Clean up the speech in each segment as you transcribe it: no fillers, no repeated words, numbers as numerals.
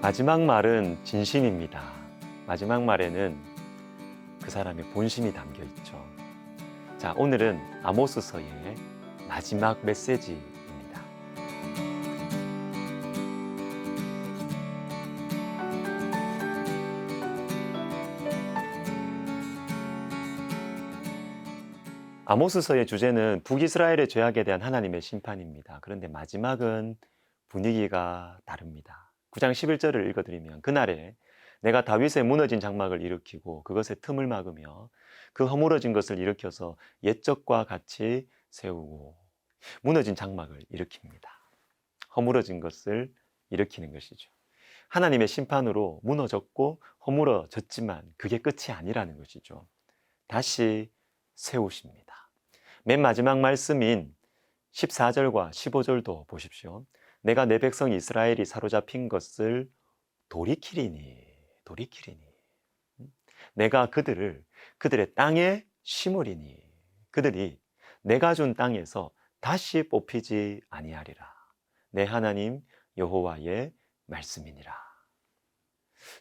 마지막 말은 진심입니다. 마지막 말에는 그 사람의 본심이 담겨 있죠. 자, 오늘은 아모스서의 마지막 메시지입니다. 아모스서의 주제는 북이스라엘의 죄악에 대한 하나님의 심판입니다. 그런데 마지막은 분위기가 다릅니다. 9장 11절을 읽어드리면 그날에 내가 다윗의 무너진 장막을 일으키고 그것의 틈을 막으며 그 허물어진 것을 일으켜서 옛적과 같이 세우고 무너진 장막을 일으킵니다. 허물어진 것을 일으키는 것이죠. 하나님의 심판으로 무너졌고 허물어졌지만 그게 끝이 아니라는 것이죠. 다시 세우십니다. 맨 마지막 말씀인 14절과 15절도 보십시오. 내가 내 백성 이스라엘이 사로잡힌 것을 돌이키리니 내가 그들의 땅에 심으리니 그들이 내가 준 땅에서 다시 뽑히지 아니하리라. 내 하나님 여호와의 말씀이니라.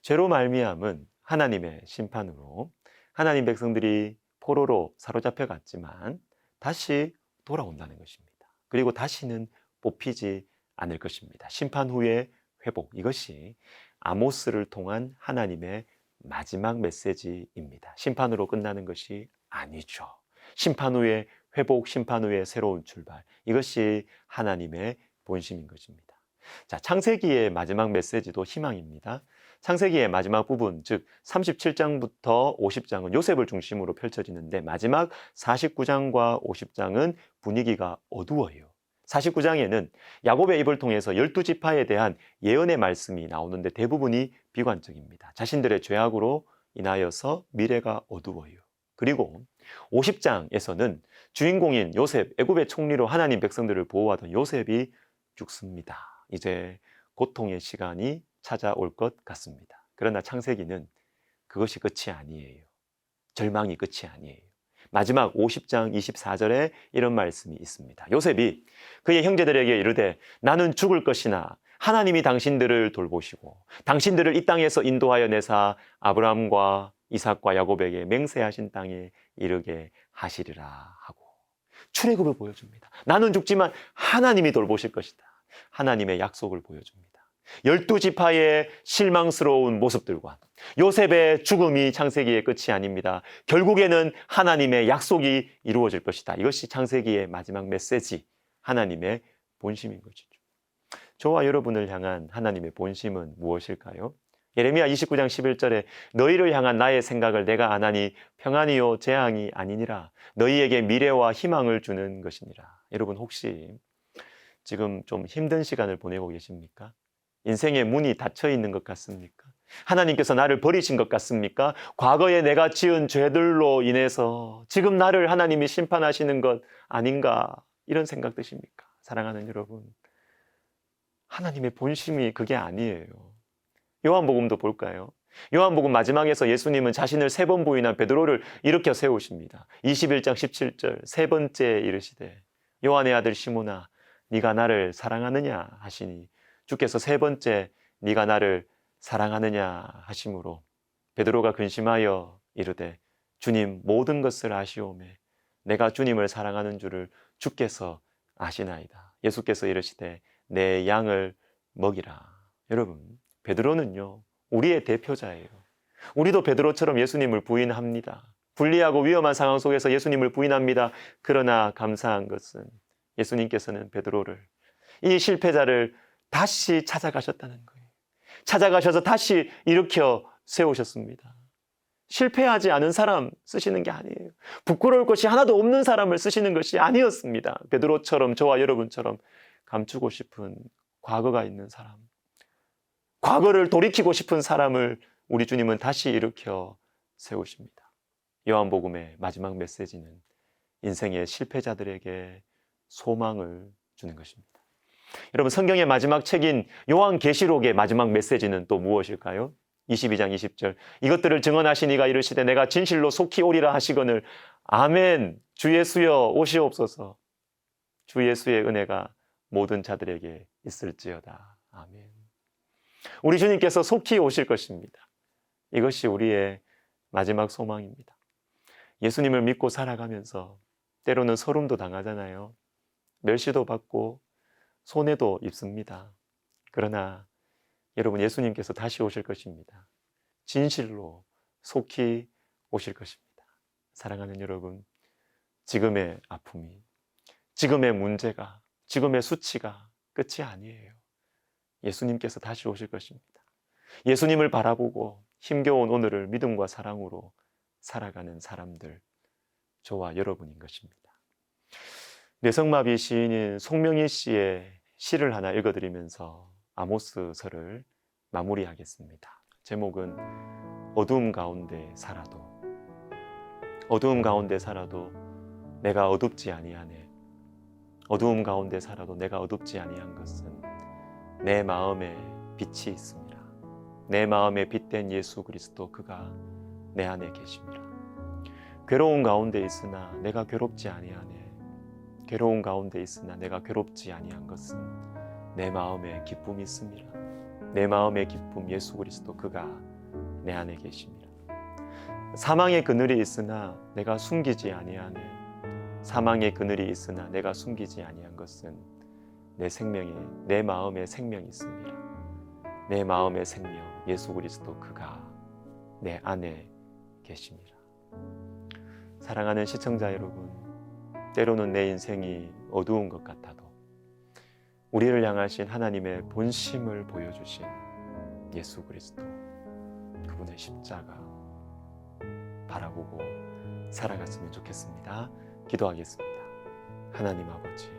죄로 말미암은 하나님의 심판으로 하나님 백성들이 포로로 사로잡혀 갔지만 다시 돌아온다는 것입니다. 그리고 다시는 뽑히지 않을 것입니다. 심판 후의 회복, 이것이 아모스를 통한 하나님의 마지막 메시지입니다. 심판으로 끝나는 것이 아니죠. 심판 후의 회복, 심판 후의 새로운 출발, 이것이 하나님의 본심인 것입니다. 자, 창세기의 마지막 메시지도 희망입니다. 창세기의 마지막 부분, 즉 37장부터 50장은 요셉을 중심으로 펼쳐지는데 마지막 49장과 50장은 분위기가 어두워요. 49장에는 야곱의 입을 통해서 12지파에 대한 예언의 말씀이 나오는데 대부분이 비관적입니다. 자신들의 죄악으로 인하여서 미래가 어두워요. 그리고 50장에서는 주인공인 요셉, 애굽의 총리로 하나님 백성들을 보호하던 요셉이 죽습니다. 이제 고통의 시간이 찾아올 것 같습니다. 그러나 창세기는 그것이 끝이 아니에요. 절망이 끝이 아니에요. 마지막 50장 24절에 이런 말씀이 있습니다. 요셉이 그의 형제들에게 이르되 나는 죽을 것이나 하나님이 당신들을 돌보시고 당신들을 이 땅에서 인도하여 내사 아브라함과 이삭과 야곱에게 맹세하신 땅에 이르게 하시리라 하고 출애굽을 보여줍니다. 나는 죽지만 하나님이 돌보실 것이다. 하나님의 약속을 보여줍니다. 12지파의 실망스러운 모습들과 요셉의 죽음이 창세기의 끝이 아닙니다. 결국에는 하나님의 약속이 이루어질 것이다. 이것이 창세기의 마지막 메시지, 하나님의 본심인 것이죠. 저와 여러분을 향한 하나님의 본심은 무엇일까요? 예레미야 29장 11절에 너희를 향한 나의 생각을 내가 아나니 평안이요 재앙이 아니니라. 너희에게 미래와 희망을 주는 것이니라. 여러분 혹시 지금 좀 힘든 시간을 보내고 계십니까? 인생의 문이 닫혀 있는 것 같습니까? 하나님께서 나를 버리신 것 같습니까? 과거에 내가 지은 죄들로 인해서 지금 나를 하나님이 심판하시는 것 아닌가? 이런 생각 드십니까? 사랑하는 여러분, 하나님의 본심이 그게 아니에요. 요한복음도 볼까요? 요한복음 마지막에서 예수님은 자신을 3번 부인한 베드로를 일으켜 세우십니다. 21장 17절 세 번째 이르시되 요한의 아들 시몬아 네가 나를 사랑하느냐 하시니 주께서 3번째 네가 나를 사랑하느냐 하심으로 베드로가 근심하여 이르되 주님 모든 것을 아시오매 내가 주님을 사랑하는 줄을 주께서 아시나이다. 예수께서 이르시되 내 양을 먹이라. 여러분, 베드로는요 우리의 대표자예요. 우리도 베드로처럼 예수님을 부인합니다. 불리하고 위험한 상황 속에서 예수님을 부인합니다. 그러나 감사한 것은 예수님께서는 베드로를, 이 실패자를 다시 찾아가셨다는 거예요. 찾아가셔서 다시 일으켜 세우셨습니다. 실패하지 않은 사람 쓰시는 게 아니에요. 부끄러울 것이 하나도 없는 사람을 쓰시는 것이 아니었습니다. 베드로처럼 저와 여러분처럼 감추고 싶은 과거가 있는 사람, 과거를 돌이키고 싶은 사람을 우리 주님은 다시 일으켜 세우십니다. 요한복음의 마지막 메시지는 인생의 실패자들에게 소망을 주는 것입니다. 여러분, 성경의 마지막 책인 요한계시록의 마지막 메시지는 또 무엇일까요? 22장 20절 이것들을 증언하신 이가 이르시되 내가 진실로 속히 오리라 하시거늘 아멘. 주 예수여 오시옵소서. 주 예수의 은혜가 모든 자들에게 있을지어다. 아멘. 우리 주님께서 속히 오실 것입니다. 이것이 우리의 마지막 소망입니다. 예수님을 믿고 살아가면서 때로는 서름도 당하잖아요. 멸시도 받고 손해도 입습니다. 그러나 여러분, 예수님께서 다시 오실 것입니다. 진실로 속히 오실 것입니다. 사랑하는 여러분, 지금의 아픔이, 지금의 문제가, 지금의 수치가 끝이 아니에요. 예수님께서 다시 오실 것입니다. 예수님을 바라보고 힘겨운 오늘을 믿음과 사랑으로 살아가는 사람들, 저와 여러분인 것입니다. 뇌성마비 시인인 송명희 씨의 시를 하나 읽어드리면서 아모스서를 마무리하겠습니다. 제목은 어두움 가운데 살아도, 어두움 가운데 살아도 내가 어둡지 아니하네. 어두움 가운데 살아도 내가 어둡지 아니한 것은 내 마음에 빛이 있습니다. 내 마음에 빛된 예수 그리스도, 그가 내 안에 계십니다. 괴로운 가운데 있으나 내가 괴롭지 아니하네. 괴로운 가운데 있으나 내가 괴롭지 아니한 것은 내 마음에 기쁨이 있습니다. 내 마음의 기쁨 예수 그리스도, 그가 내 안에 계십니다. 사망의 그늘이 있으나 내가 숨기지 아니하네. 사망의 그늘이 있으나 내가 숨기지 아니한 것은 내 생명에, 내 마음에 생명이 있습니다. 내 마음의 생명 예수 그리스도, 그가 내 안에 계십니다. 사랑하는 시청자 여러분, 때로는 내 인생이 어두운 것 같아도 우리를 향하신 하나님의 본심을 보여주신 예수 그리스도, 그분의 십자가 바라보고 살아갔으면 좋겠습니다. 기도하겠습니다. 하나님 아버지,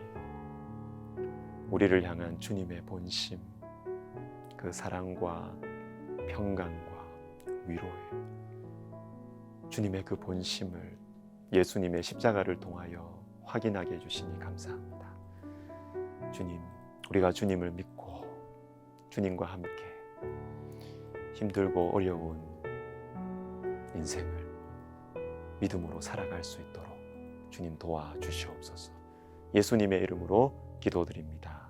우리를 향한 주님의 본심, 그 사랑과 평강과 위로에 주님의 그 본심을 예수님의 십자가를 통하여 확인하게 해주시니 감사합니다. 주님, 우리가 주님을 믿고 주님과 함께 힘들고 어려운 인생을 믿음으로 살아갈 수 있도록 주님 도와주시옵소서. 예수님의 이름으로 기도드립니다.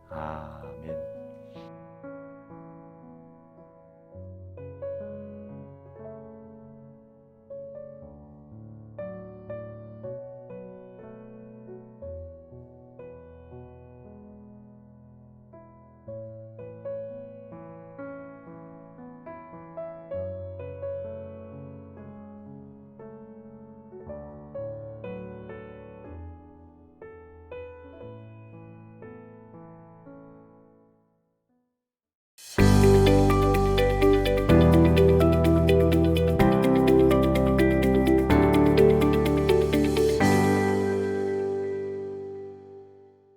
아멘.